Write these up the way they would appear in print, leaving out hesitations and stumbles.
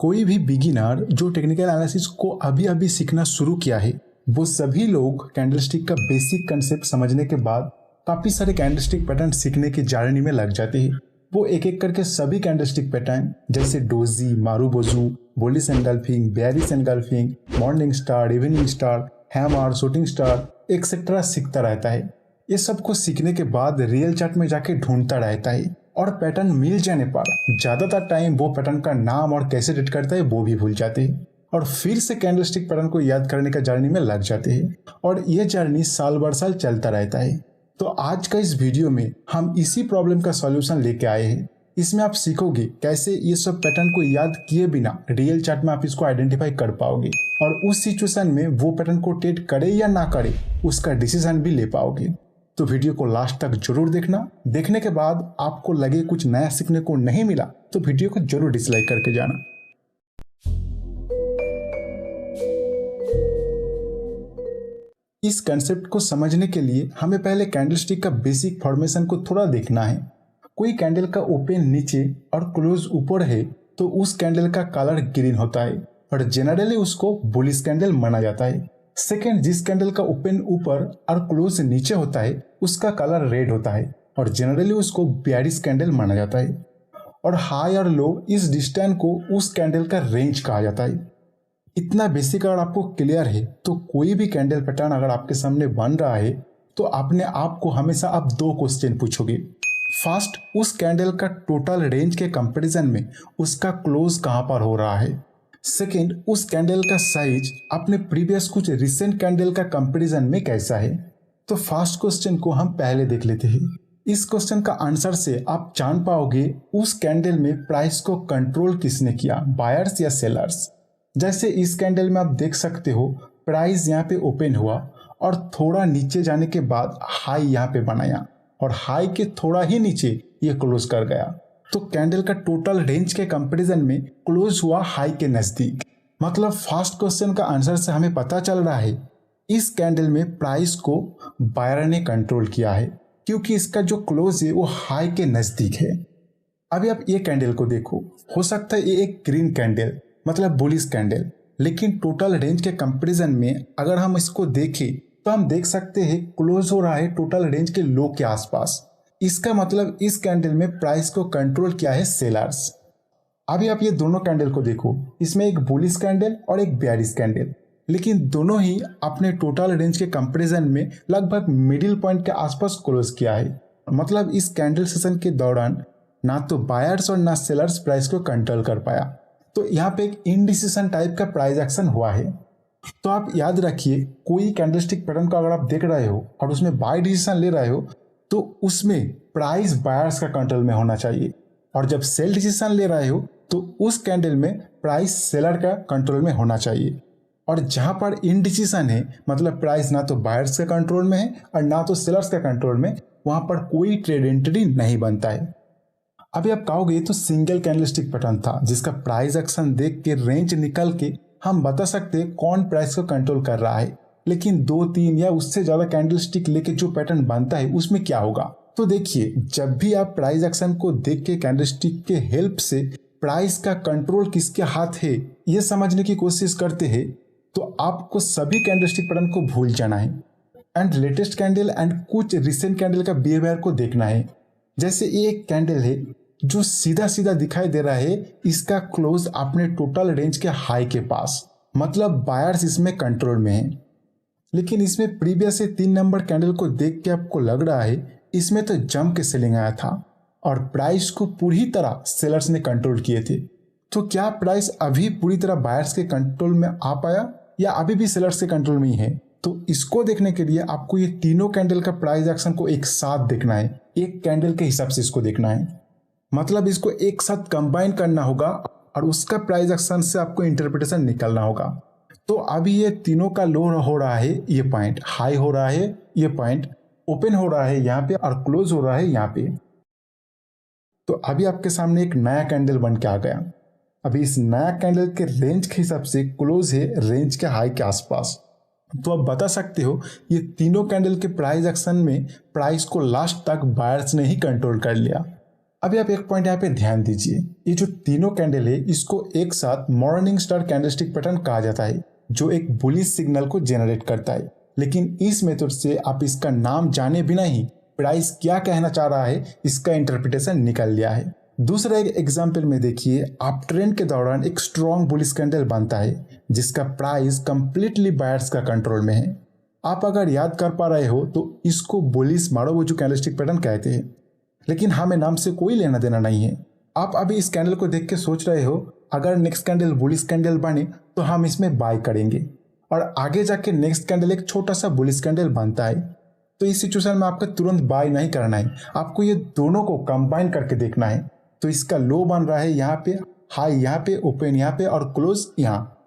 कोई भी बिगिनर जो टेक्निकल एनालिसिस को अभी अभी सीखना शुरू किया है, वो सभी लोग कैंडलस्टिक का बेसिक कंसेप्ट समझने के बाद काफ़ी सारे कैंडलस्टिक पैटर्न सीखने की जर्नी में लग जाते हैं। वो एक एक करके सभी कैंडलस्टिक पैटर्न जैसे doji, marubozu, bullish engulfing, bearish engulfing, morning star, evening star, hammer, shooting star etcetera सीखता रहता है। ये सब कुछ सीखने के बाद रियल चार्ट में जाके ढूंढता रहता है और पैटर्न मिल जाने पर ज़्यादातर टाइम वो पैटर्न का नाम और कैसे रीड करता है वो भी भूल जाते हैं और फिर से कैंडलस्टिक पैटर्न को याद करने का जर्नी में लग जाते हैं और ये जर्नी साल भर साल चलता रहता है। तो आज का इस वीडियो में हम इसी प्रॉब्लम का सॉल्यूशन लेके आए हैं। इसमें आप सीखोगे कैसे ये सब पैटर्न को याद किए बिना रियल चार्ट में आप इसको आइडेंटिफाई कर पाओगे और उस सिचुएशन में वो पैटर्न को ट्रेड करे या ना करे उसका डिसीजन भी ले पाओगे। तो वीडियो को लास्ट तक जरूर देखना। देखने के बाद आपको लगे कुछ नया सीखने को नहीं मिला तो वीडियो को जरूर डिसलाइक करके जाना। इस कंसेप्ट को समझने के लिए हमें पहले कैंडलस्टिक का बेसिक फॉर्मेशन को थोड़ा देखना है। कोई कैंडल का ओपन नीचे और क्लोज ऊपर है तो उस कैंडल का कलर ग्रीन होता है और जनरली उसको बुलिश कैंडल माना जाता है। सेकेंड, जिस कैंडल का ओपन ऊपर और क्लोज नीचे होता है उसका कलर रेड होता है और जनरली उसको बेयरिश कैंडल माना जाता है। और हाई और लो इस डिस्टेंस को उस कैंडल का रेंज कहा जाता है। इतना बेसिक अगर आपको क्लियर है तो कोई भी कैंडल पैटर्न अगर आपके सामने बन रहा है तो अपने आप को हमेशा आप दो क्वेश्चन पूछोगे। फर्स्ट, उस कैंडल का टोटल रेंज के कंपैरिजन में उसका क्लोज कहाँ पर हो रहा है। सेकेंड, उस कैंडल का साइज अपने प्रीवियस कुछ रिसेंट कैंडल का कंपैरिजन में कैसा है। तो फर्स्ट क्वेश्चन को हम पहले देख लेते हैं। इस क्वेश्चन का आंसर से आप जान पाओगे उस कैंडल में प्राइस को कंट्रोल किसने किया, बायर्स या सेलर्स। जैसे इस कैंडल में आप देख सकते हो प्राइस यहाँ पे ओपन हुआ और थोड़ा नीचे जाने के बाद हाई यहाँ पे बनाया और हाई के थोड़ा ही नीचे ये क्लोज कर गया। तो कैंडल का टोटल रेंज के कंपैरिजन में क्लोज हुआ हाई के नजदीक। मतलब फर्स्ट क्वेश्चन का आंसर से हमें पता चल रहा है इस कैंडल में प्राइस को बायर ने कंट्रोल किया है क्योंकि इसका जो क्लोज है वो हाई के नजदीक है। अभी आप ये कैंडल को देखो, हो सकता है ये एक ग्रीन कैंडल मतलब बुलिश कैंडल, लेकिन टोटल रेंज के कंपैरिजन में अगर हम इसको देखें तो हम देख सकते हैं क्लोज हो रहा है टोटल रेंज के लो के आसपास। इसका मतलब इस कैंडल में प्राइस को कंट्रोल किया है सेलर्स। अभी आप ये दोनों कैंडल को देखो, इसमें एक बुलिश कैंडल और एक बेयरिश कैंडल, लेकिन दोनों ही अपने टोटल रेंज के कंपैरिजन में लगभग मिडिल पॉइंट के आसपास क्लोज किया है। मतलब इस कैंडल सेशन के दौरान ना तो बायर्स और ना सेलर्स प्राइस को कंट्रोल कर पाया। तो यहाँ पे एक इनडिसीजन टाइप का प्राइस एक्शन हुआ है। तो आप याद रखिए, कोई कैंडलस्टिक पैटर्न को अगर आप देख रहे हो और उसमें बाय डिसीजन ले रहे हो तो उसमें प्राइस बायर्स का कंट्रोल में होना चाहिए और जब सेल डिसीजन ले रहे हो तो उस कैंडल में प्राइस सेलर का कंट्रोल में होना चाहिए। और जहां पर इनडिसीजन है मतलब प्राइस ना तो बायर्स के कंट्रोल में है और ना तो सेलर्स का कंट्रोल में, वहां पर कोई ट्रेड एंट्री नहीं बनता है। अभी आप कहोगे तो सिंगल कैंडलस्टिक पैटर्न था जिसका प्राइस एक्शन देख के रेंज निकल के हम बता सकते हैं कौन प्राइस को कंट्रोल कर रहा है, लेकिन 2-3 या उससे ज्यादा कैंडलस्टिक लेके जो पैटर्न बनता है उसमें क्या होगा। तो देखिए, जब भी आप प्राइस एक्शन को देख के कैंडलस्टिक के हेल्प से प्राइस का कंट्रोल किसके हाथ है ये समझने की कोशिश करते हैं तो आपको सभी कैंडलस्टिक पैटर्न को भूल जाना है एंड लेटेस्ट कैंडल एंड कुछ रिसेंट कैंडल का बिहेवियर को देखना है। जैसे ये एक कैंडल है जो सीधा सीधा दिखाई दे रहा है, इसका क्लोज अपने टोटल रेंज के हाई के पास, मतलब बायर्स इसमें कंट्रोल में है। लेकिन इसमें प्रीवियस से 3 नंबर कैंडल को देख के आपको लग रहा है इसमें तो जम के सेलिंग आया था और प्राइस को पूरी तरह सेलर्स ने कंट्रोल किए थे। तो क्या प्राइस अभी पूरी तरह बायर्स के कंट्रोल में आ पाया या अभी भी सेलर्स के कंट्रोल में ही है। तो इसको देखने के लिए आपको ये तीनों कैंडल का प्राइस एक्शन को एक साथ देखना है, एक कैंडल के हिसाब से इसको देखना है। मतलब इसको एक साथ कंबाइन करना होगा और उसका प्राइस एक्शन से आपको इंटरप्रिटेशन निकालना होगा। तो अभी ये तीनों का लो हो रहा है, ये पॉइंट हाई हो रहा है, ये पॉइंट ओपन हो रहा है यहाँ पे और क्लोज हो रहा है यहाँ पे। तो अभी आपके सामने एक नया कैंडल बन के आ गया। अभी इस नया कैंडल के रेंज के हिसाब से क्लोज है रेंज के हाई के आसपास। तो आप बता सकते हो ये तीनों कैंडल के प्राइस एक्शन में प्राइस को लास्ट तक बायर्स ने ही कंट्रोल कर लिया। अभी आप एक पॉइंट यहाँ पे ध्यान दीजिए, ये जो तीनों कैंडल है इसको एक साथ मॉर्निंग स्टार कैंडलस्टिक पैटर्न कहा जाता है, जो एक बुलिश सिग्नल को जनरेट करता है। लेकिन इस मेथड से आप इसका नाम जाने बिना ही प्राइस क्या कहना चाह रहा है इसका इंटरप्रिटेशन निकाल लिया है। दूसरा एक एग्जाम्पल में देखिए, आप ट्रेंड के दौरान एक स्ट्रॉन्ग बुलिश कैंडल बनता है जिसका प्राइस कंप्लीटली बायर्स का कंट्रोल में है। आप अगर याद कर पा रहे हो तो इसको बुलिश मारुबुजु कैंडलस्टिक पैटर्न कहते हैं, लेकिन हमें नाम से कोई लेना देना नहीं है। आप अभी इस कैंडल को देख के सोच रहे हो अगर नेक्स्ट कैंडल बुलिश कैंडल बने तो हम इसमें बाय करेंगे, और आगे जाके नेक्स्ट कैंडल एक छोटा सा बुलिश कैंडल बनता है, तो इस सिचुएशन में आपको तुरंत बाय नहीं करना है, आपको ये दोनों को कंबाइन करके देखना है। तो इसका लो बन रहा है यहाँ पे, हाई यहाँ पे, ओपन यहाँ पे और क्लोज यहाँ।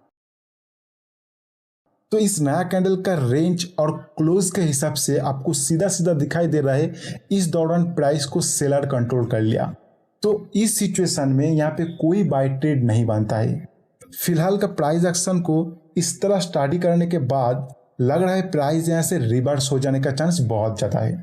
तो इस नया कैंडल का रेंज और क्लोज के हिसाब से आपको सीधा सीधा दिखाई दे रहा है इस दौरान प्राइस को सेलर कंट्रोल कर लिया। तो इस सिचुएशन में यहाँ पे कोई बाय ट्रेड नहीं बनता है। फिलहाल का प्राइस एक्शन को इस तरह स्टडी करने के बाद लग रहा है प्राइस यहाँ से रिवर्स हो जाने का चांस बहुत ज़्यादा है।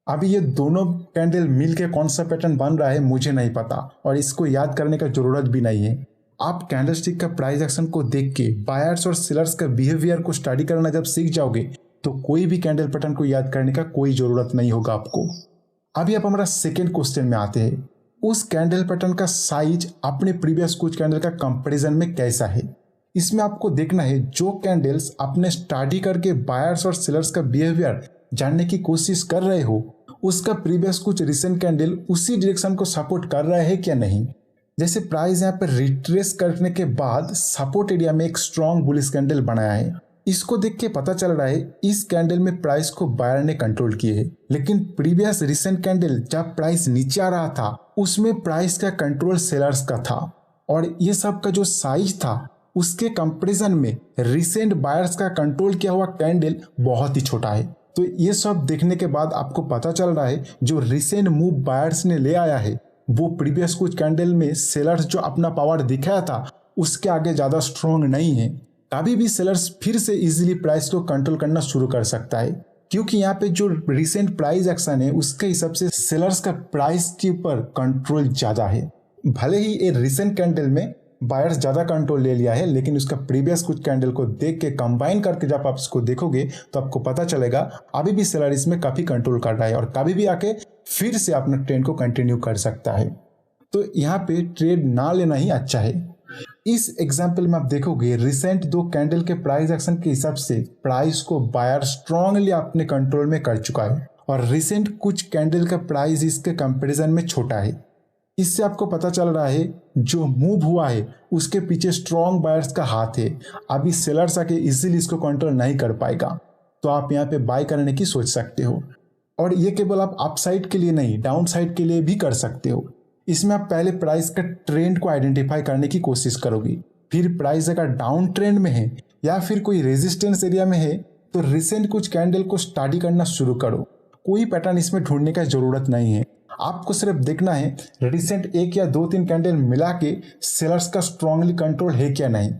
अभी ये दोनों कैंडल मिल के कौन सा पैटर्न बन रहा है मुझे नहीं पता, और इसको याद करने का जरूरत भी नहीं है। आप कैंडलस्टिक का प्राइस एक्शन को देख के बायर्स और सेलर्स का बिहेवियर को स्टडी करना जब सीख जाओगे तो कोई भी कैंडल पैटर्न को याद करने का कोई जरूरत नहीं होगा आपको। अभी आप हमारा सेकेंड क्वेश्चन में आते हैं, उस कैंडल पैटर्न का साइज अपने प्रीवियस कुछ कैंडल का कंपैरिजन में कैसा है। इसमें आपको देखना है जो कैंडल्स आपने स्टडी करके बायर्स और सेलर्स का बिहेवियर जानने की कोशिश कर रहे हो उसका प्रीवियस कुछ रिसेंट कैंडल उसी डायरेक्शन को सपोर्ट कर रहा है क्या नहीं। जैसे प्राइस यहाँ पर रिट्रेस करने के बाद सपोर्ट एरिया में एक स्ट्रॉन्ग बुलिश कैंडल बनाया है, इसको देख के पता चल रहा है इस कैंडल में प्राइस को बायर ने कंट्रोल किए है। लेकिन प्रीवियस रिसेंट कैंडल जब प्राइस नीचे आ रहा था उसमें प्राइस का कंट्रोल सेलर्स का था, और ये सब का जो साइज था उसके कंपैरिजन में रिसेंट बायर्स का कंट्रोल किया हुआ कैंडल बहुत ही छोटा है। तो ये सब देखने के बाद आपको पता चल रहा है जो रिसेंट मूव बायर्स ने ले आया है वो प्रीवियस कुछ कैंडल में सेलर्स जो अपना पावर दिखाया था उसके आगे ज़्यादा स्ट्रॉन्ग नहीं है। कभी भी सेलर्स फिर से इजीली प्राइस को कंट्रोल करना शुरू कर सकता है, क्योंकि यहाँ पे जो रिसेंट प्राइस एक्शन है उसके हिसाब से सेलर्स का प्राइस के ऊपर कंट्रोल ज़्यादा है। भले ही ये रिसेंट कैंडल में बायर्स ज़्यादा कंट्रोल ले लिया है, लेकिन उसका प्रीवियस कुछ कैंडल को देख के कंबाइन करके जब आप इसको देखोगे तो आपको पता चलेगा अभी भी सेलर इसमें काफ़ी कंट्रोल कर रहा है और कभी भी आके फिर से अपना ट्रेंड को कंटिन्यू कर सकता है। तो यहाँ पे ट्रेड ना लेना ही अच्छा है। इस एग्जाम्पल में आप देखोगे रिसेंट दो कैंडल के प्राइस एक्शन के हिसाब से प्राइस को बायर स्ट्रांगली अपने कंट्रोल में कर चुका है, और रिसेंट कुछ कैंडल का प्राइस इसके कंपैरिजन में छोटा है। इससे आपको पता चल रहा है जो मूव हुआ है उसके पीछे स्ट्रॉन्ग बायर्स का हाथ है। अभी सेलर्स आके इजीली इसको कंट्रोल नहीं कर पाएगा, तो आप यहाँ पे बाय करने की सोच सकते हो। और ये केवल आप अपसाइड के लिए नहीं डाउन साइड के लिए भी कर सकते हो। इसमें आप पहले प्राइस का ट्रेंड को आइडेंटिफाई करने की कोशिश करोगे, फिर प्राइस अगर डाउन ट्रेंड में है या फिर कोई रेजिस्टेंस एरिया में है तो रिसेंट कुछ कैंडल को स्टडी करना शुरू करो। कोई पैटर्न इसमें ढूंढने का जरूरत नहीं है, आपको सिर्फ देखना है रिसेंट एक या दो तीन कैंडल मिला के सेलर्स का स्ट्रांगली कंट्रोल है क्या नहीं।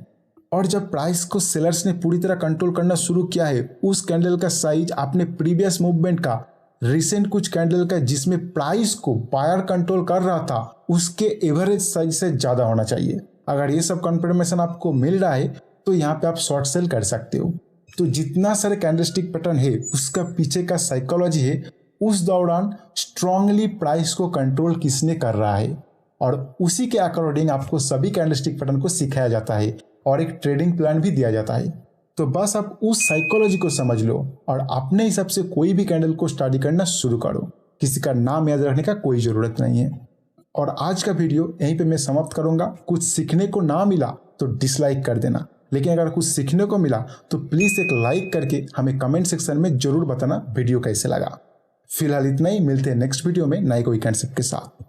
और जब प्राइस को सेलर्स ने पूरी तरह कंट्रोल करना शुरू किया है उस कैंडल का साइज अपने प्रीवियस मूवमेंट का रिसेंट कुछ कैंडल का जिसमें प्राइस को बायर कंट्रोल कर रहा था उसके एवरेज साइज से ज्यादा होना चाहिए। अगर ये सब कंफर्मेशन आपको मिल रहा है तो यहाँ पे आप शॉर्ट सेल कर सकते हो। तो जितना सारे कैंडलस्टिक पैटर्न है उसका पीछे का साइकोलॉजी है, उस दौरान स्ट्रांगली प्राइस को कंट्रोल किसने कर रहा है, और उसी के अकॉर्डिंग आपको सभी कैंडलस्टिक पैटर्न को सिखाया जाता है और एक ट्रेडिंग प्लान भी दिया जाता है। तो बस आप उस साइकोलॉजी को समझ लो और अपने हिसाब से कोई भी कैंडल को स्टडी करना शुरू करो। किसी का नाम याद रखने का कोई ज़रूरत नहीं है। और आज का वीडियो यहीं पे मैं समाप्त करूंगा। कुछ सीखने को ना मिला तो डिसलाइक कर देना, लेकिन अगर कुछ सीखने को मिला तो प्लीज़ एक लाइक करके हमें कमेंट सेक्शन में ज़रूर बताना वीडियो कैसे लगा। फिलहाल इतना ही, मिलते हैं नेक्स्ट वीडियो में नए कोई कंसेप्ट के साथ।